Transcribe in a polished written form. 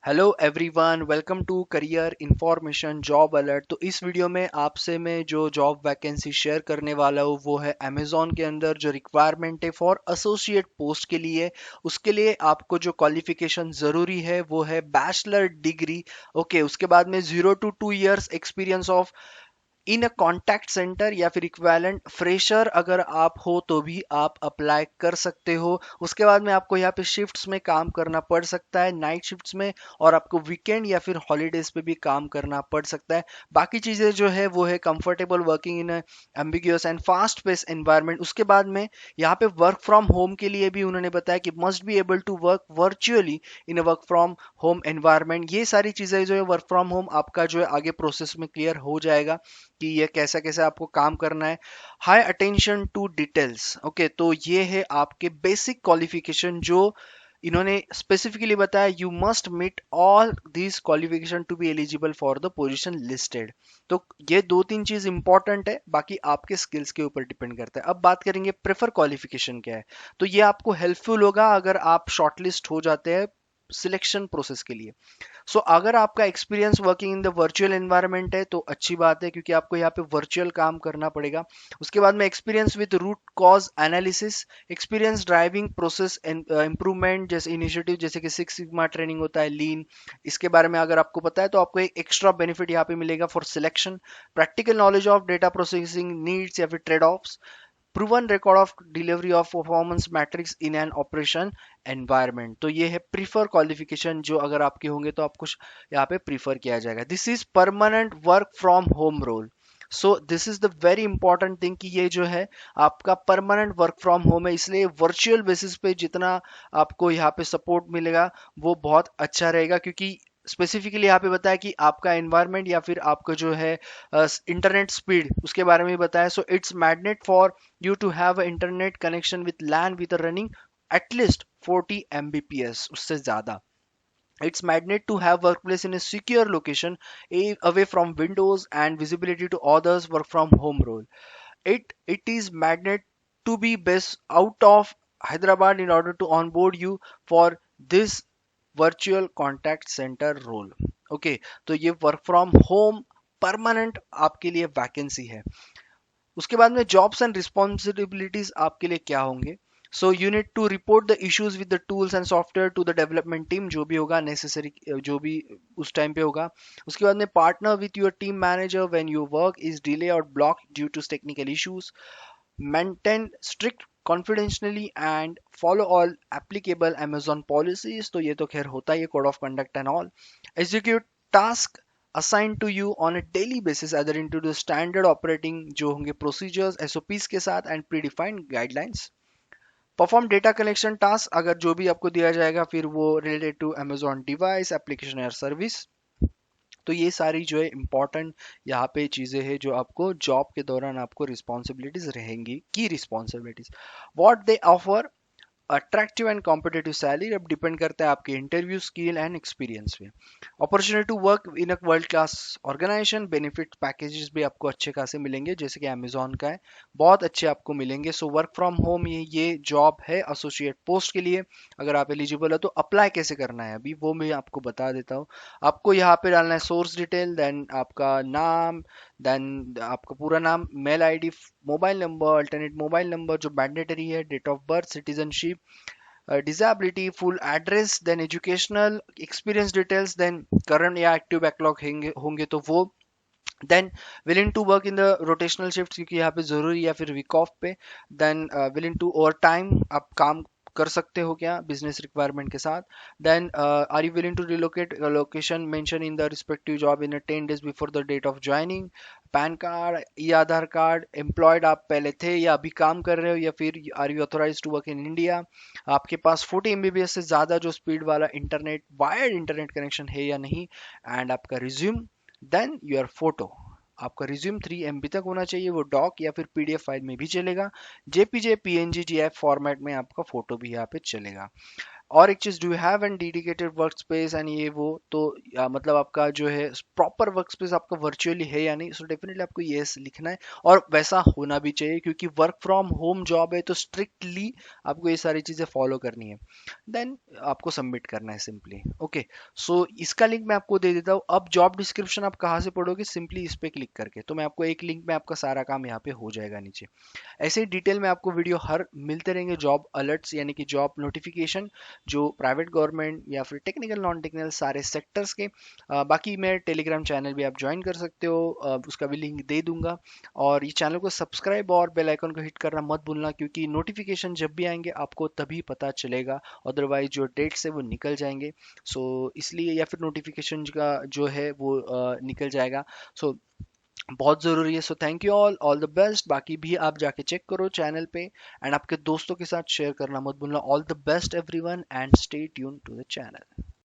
Hello everyone, welcome to career information job alert. तो इस video में आपसे मैं जो जॉब वैकेंसी शेयर करने वाला हूँ वो है अमेजोन के अंदर जो रिक्वायरमेंट है फॉर एसोसिएट पोस्ट के लिए। उसके लिए आपको जो क्वालिफिकेशन ज़रूरी है वो है बैचलर डिग्री। ओके, उसके बाद में 0 to 2 years experience of in a contact centre या फिर इक्वेलेंट फ्रेशर अगर आप हो तो भी आप अप्लाई कर सकते हो। उसके बाद में आपको यहाँ पे शिफ्ट्स में काम करना पड़ सकता है, नाइट शिफ्ट्स में, और आपको वीकेंड या फिर हॉलीडेज पे भी काम करना पड़ सकता है। बाकी चीज़ें जो है वो है comfortable working in ambiguous and fast pace environment. उसके बाद में यहाँ पे वर्क फ्रॉम होम के लिए भी उन्होंने बताया कि must be able to work virtually in a work from home environment. ये सारी चीज़ें जो है वर्क फ्रॉम होम आपका जो है आगे प्रोसेस में क्लियर हो जाएगा कि ये कैसा कैसा आपको काम करना है। High attention to details. Okay, तो ये है आपके बेसिक क्वालिफिकेशन जो इन्होंने स्पेसिफिकली बताया। You must meet all this qualification to be eligible for the position listed. तो ये दो तीन चीज इंपॉर्टेंट है, बाकी आपके स्किल्स के ऊपर डिपेंड करता है। अब बात करेंगे प्रेफर क्वालिफिकेशन क्या है। तो ये आपको हेल्पफुल होगा अगर आप शॉर्टलिस्ट हो जाते हैं सिलेक्शन प्रोसेस के लिए। सो अगर आपका experience working in the virtual environment है तो अच्छी बात है, क्योंकि आपको यहाँ पे वर्चुअल काम करना पड़ेगा। उसके बाद में experience with root cause analysis, experience driving process improvement जैसे इनिशिएटिव, जैसे कि सिक्स सिग्मा ट्रेनिंग होता है, लीन, इसके बारे में अगर आपको पता है तो आपको एक एक्स्ट्रा बेनिफिट यहाँ पे मिलेगा for selection. Practical knowledge of data processing needs या फिर trade offs, proven record of delivery of performance matrix in an operation environment. तो ये है प्रीफर क्वालिफिकेशन जो अगर आपके होंगे तो आपको यहाँ पे प्रीफर किया जाएगा। This is permanent work from home role. So this is the very important thing कि ये जो है आपका परमानेंट वर्क फ्रॉम होम है, इसलिए वर्चुअल बेसिस पे जितना आपको यहाँ पे सपोर्ट मिलेगा वो बहुत अच्छा रहेगा। क्योंकि स्पेसिफिकली यहाँ पे बताया कि आपका एनवायरनमेंट या फिर आपका जो है इंटरनेट स्पीड उसके बारे में बताया। So it's magnet for you to have an internet connection with LAN with a running at least 40 Mbps उससे ज़्यादा। It's magnet to have workplace in a secure location away from windows and visibility to others work from home role. It is magnet to be based out of Hyderabad in order to onboard you for this virtual contact center role. Okay, तो ये work from home permanent आपके लिए vacancy है। उसके बाद में jobs and responsibilities आपके लिए क्या होंगे। So you need to report the issues with the tools and software to the development team, जो भी होगा नेसेसरी, जो भी उस टाइम पे होगा। उसके बाद में partner with your team manager when your work is delay और block due to technical issues, maintain strict confidentially and follow all applicable Amazon policies. तो ये तो खैर होता ही है, code of conduct and all. Execute task assigned to you on a daily basis either into the standard operating जो होंगे procedures SOPs के साथ and predefined guidelines. Perform data collection task अगर जो भी आपको दिया जाएगा फिर वो related to Amazon device application या सर्विस। तो ये सारी जो है इंपॉर्टेंट यहाँ पे चीज़ें हैं जो आपको जॉब के दौरान आपको रिस्पॉन्सिबिलिटीज रहेंगी। की responsibilities what they offer attractive and competitive salary, अब डिपेंड करता है आपके इंटरव्यू स्किल एंड एक्सपीरियंस पे। Opportunity to work in a world class organisation, benefit packages भी आपको अच्छे खासे मिलेंगे जैसे कि अमेजोन का है, बहुत अच्छे आपको मिलेंगे। सो वर्क फ्रॉम होम ये जॉब है एसोसिएट पोस्ट के लिए। अगर आप एलिजिबल हो तो अप्लाई कैसे करना है अभी वो मैं आपको बता देता हूँ। आपको यहाँ पे डालना है सोर्स डिटेल, देन आपका नाम, देन आपका पूरा नाम, mail ID, mobile number, alternate mobile number जो मैंडेटरी है, date of birth, citizenship, disability, full address, then educational experience details, then current या active backlog होंगे तो वो, then willing to work in the rotational shift क्योंकि यहाँ पे जरूरी, या फिर वीक ऑफ पे, then willing to overtime, आप काम कर सकते हो क्या बिजनेस रिक्वायरमेंट के साथ, then are you willing to relocate location mention in the respective job in 10 days before the date of joining, PAN card या आधार कार्ड, एम्प्लॉयड आप पहले थे या अभी काम कर रहे हो, या फिर are you authorise to work in India, आपके पास 40 एमबीबीएस से ज़्यादा जो स्पीड वाला इंटरनेट वायर्ड इंटरनेट कनेक्शन है या नहीं, एंड आपका रिज्यूम, देन योर फोटो। आपका रिज्यूम 3 MB तक होना चाहिए, वो डॉक या फिर पीडीएफ फाइल में भी चलेगा, जेपीजे पीएनजी जीएफ फॉर्मेट में आपका फोटो भी यहाँ पे चलेगा। और एक चीज, do you have an dedicated work space and ये वो, तो मतलब आपका जो है प्रॉपर वर्क स्पेस आपका वर्चुअली है या नहीं, सो डेफिनेटली आपको यस लिखना है। और वैसा होना भी चाहिए, क्योंकि वर्क फ्रॉम होम जॉब है तो स्ट्रिक्टली आपको ये सारी चीजें फॉलो करनी है। देन आपको सबमिट करना है सिंपली। ओके, सो इसका लिंक मैं आपको दे देता हूँ। अब जॉब डिस्क्रिप्शन आप कहाँ से पढ़ोगे, सिंपली इस पे क्लिक करके, तो मैं आपको एक लिंक में आपका सारा काम यहाँ पे हो जाएगा नीचे। ऐसे ही डिटेल में आपको वीडियो हर मिलते रहेंगे, जॉब अलर्ट्स यानी कि जॉब नोटिफिकेशन, जो प्राइवेट गवर्नमेंट या फिर टेक्निकल नॉन टेक्निकल सारे सेक्टर्स के। बाकी मैं टेलीग्राम चैनल भी आप ज्वाइन कर सकते हो, उसका भी लिंक दे दूंगा। और ये चैनल को सब्सक्राइब और बेल आइकन को हिट करना मत भूलना, क्योंकि नोटिफिकेशन जब भी आएंगे आपको तभी पता चलेगा, अदरवाइज जो डेट्स है वो निकल जाएंगे। सो इसलिए, या फिर नोटिफिकेशन का जो है वो निकल जाएगा। सो बहुत ज़रूरी है। So thank you all the best. बाकी भी आप जाके चेक करो चैनल पे, एंड आपके दोस्तों के साथ शेयर करना मत भूलना। All the best everyone and stay tune to the channel.